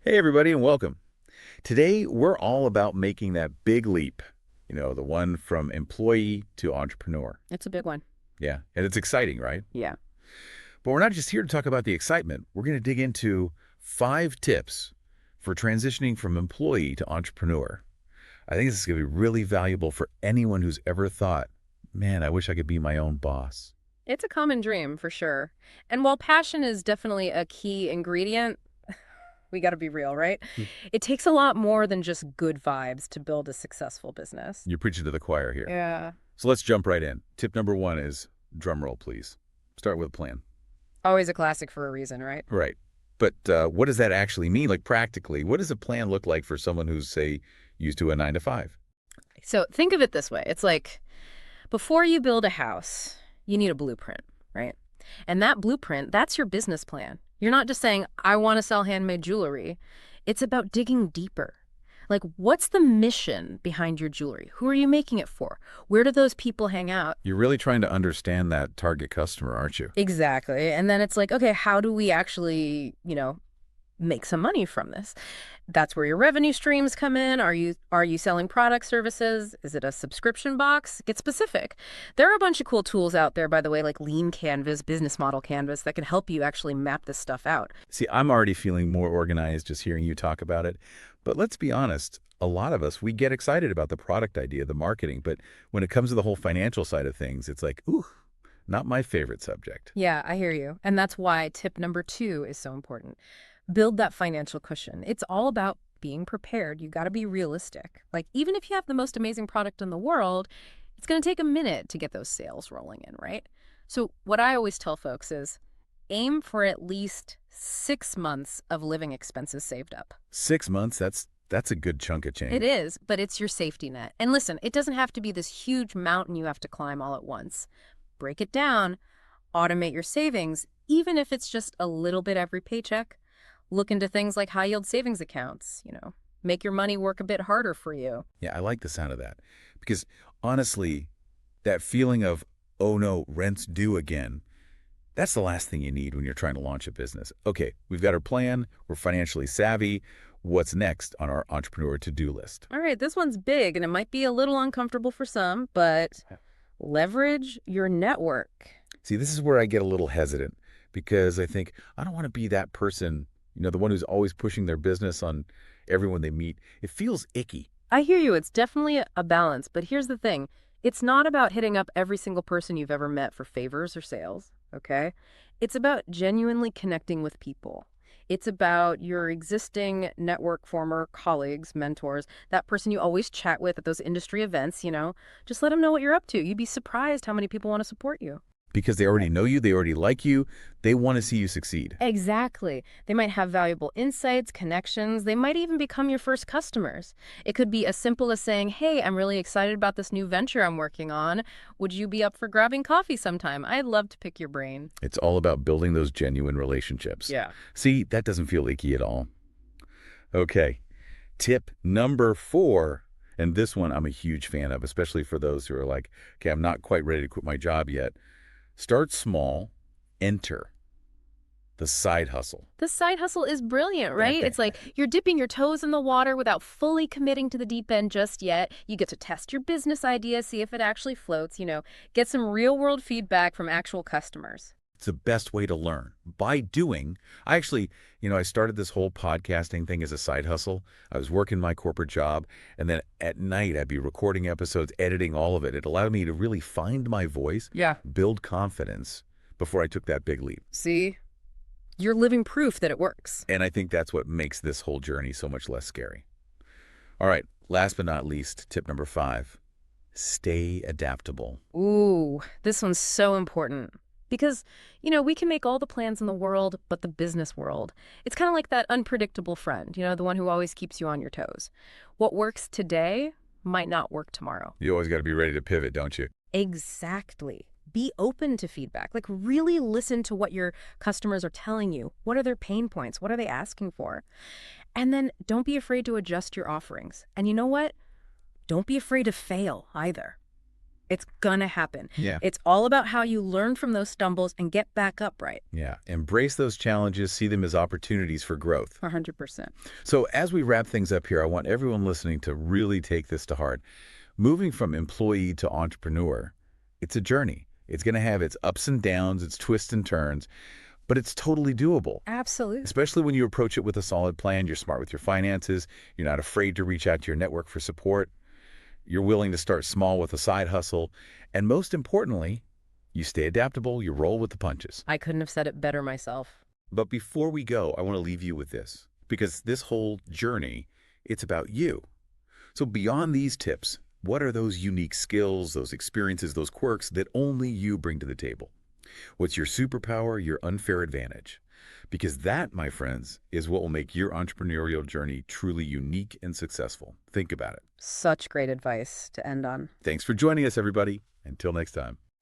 Hey, everybody, and welcome. Today, we're all about making that big leap, the one from employee to entrepreneur. It's a big one. Yeah, and it's exciting, right? Yeah. But we're not just here to talk about the excitement. We're going to dig into 5 tips for transitioning from employee to entrepreneur. I think this is going to be really valuable for anyone who's ever thought, man, I wish I could be my own boss. It's a common dream for sure. And while passion is definitely a key ingredient, we got to be real, right? Hmm. It takes a lot more than just good vibes to build a successful business. You're preaching to the choir here. Yeah. So let's jump right in. Tip number 1 is drum roll, please. Start with a plan. Always a classic for a reason, right? Right. But what does that actually mean? Like practically, what does a plan look like for someone who's, say, used to a 9 to 5? So think of it this way. It's like before you build a house, you need a blueprint, right? And that blueprint, that's your business plan. You're not just saying, I want to sell handmade jewelry. It's about digging deeper. Like, what's the mission behind your jewelry? Who are you making it for? Where do those people hang out? You're really trying to understand that target customer, aren't you? Exactly. And then it's like, okay, how do we actually, make some money from this? That's where your revenue streams come in. Are you selling product services? Is it a subscription box? Get specific. There are a bunch of cool tools out there, by the way, like Lean Canvas, Business Model Canvas, that can help you actually map this stuff out. See, I'm already feeling more organized just hearing you talk about it. But let's be honest, a lot of us, we get excited about the product idea, the marketing. But when it comes to the whole financial side of things, it's like, ooh, not my favorite subject. Yeah, I hear you. And that's why tip number 2 is so important. Build that financial cushion. It's all about being prepared. You got to be realistic. Like, even if you have the most amazing product in the world, it's going to take a minute to get those sales rolling in, right? So what I always tell folks is aim for at least 6 months of living expenses saved up. 6 months, that's a good chunk of change. It is, but it's your safety net. And listen, it doesn't have to be this huge mountain you have to climb all at once. Break it down, automate your savings, even if it's just a little bit every paycheck. Look into things like high-yield savings accounts, make your money work a bit harder for you. Yeah, I like the sound of that. Because honestly, that feeling of, oh no, rent's due again, that's the last thing you need when you're trying to launch a business. Okay, we've got our plan, we're financially savvy. What's next on our entrepreneur to-do list? All right, this one's big, and it might be a little uncomfortable for some, but leverage your network. See, this is where I get a little hesitant because I think I don't want to be that person, the one who's always pushing their business on everyone they meet. It feels icky. I hear you. It's definitely a balance, but here's the thing. It's not about hitting up every single person you've ever met for favors or sales, okay? It's about genuinely connecting with people. It's about your existing network, former colleagues, mentors, that person you always chat with at those industry events, Just let them know what you're up to. You'd be surprised how many people want to support you. Because they already know you, they already like you, they want to see you succeed. Exactly. They might have valuable insights, connections. They might even become your first customers. It could be as simple as saying, hey, I'm really excited about this new venture I'm working on. Would you be up for grabbing coffee sometime? I'd love to pick your brain. It's all about building those genuine relationships. Yeah. See, that doesn't feel icky at all. Okay, tip number 4, and this one I'm a huge fan of, especially for those who are like, okay, I'm not quite ready to quit my job yet. Start small, enter the side hustle. The side hustle is brilliant, right? It's like you're dipping your toes in the water without fully committing to the deep end just yet. You get to test your business idea, see if it actually floats, get some real world feedback from actual customers. It's the best way to learn. By doing, I actually, I started this whole podcasting thing as a side hustle. I was working my corporate job, and then at night I'd be recording episodes, editing all of it. It allowed me to really find my voice, Yeah. build confidence before I took that big leap. See? You're living proof that it works. And I think that's what makes this whole journey so much less scary. All right, last but not least, tip number 5, stay adaptable. Ooh, this one's so important. Because, we can make all the plans in the world, but the business world, it's kind of like that unpredictable friend, the one who always keeps you on your toes. What works today might not work tomorrow. You always got to be ready to pivot, don't you? Exactly. Be open to feedback. Like, really listen to what your customers are telling you. What are their pain points? What are they asking for? And then don't be afraid to adjust your offerings. And you know what? Don't be afraid to fail either. It's gonna happen. Yeah. It's all about how you learn from those stumbles and get back up, right? Yeah. Embrace those challenges, see them as opportunities for growth. 100%. So as we wrap things up here, I want everyone listening to really take this to heart. Moving from employee to entrepreneur, it's a journey. It's going to have its ups and downs, its twists and turns, but it's totally doable. Absolutely. Especially when you approach it with a solid plan, you're smart with your finances, you're not afraid to reach out to your network for support, you're willing to start small with a side hustle, and most importantly, you stay adaptable, you roll with the punches. I couldn't have said it better myself. But before we go, I want to leave you with this, because this whole journey, it's about you. So beyond these tips, what are those unique skills, those experiences, those quirks that only you bring to the table? What's your superpower, your unfair advantage? Because that, my friends, is what will make your entrepreneurial journey truly unique and successful. Think about it. Such great advice to end on. Thanks for joining us, everybody. Until next time.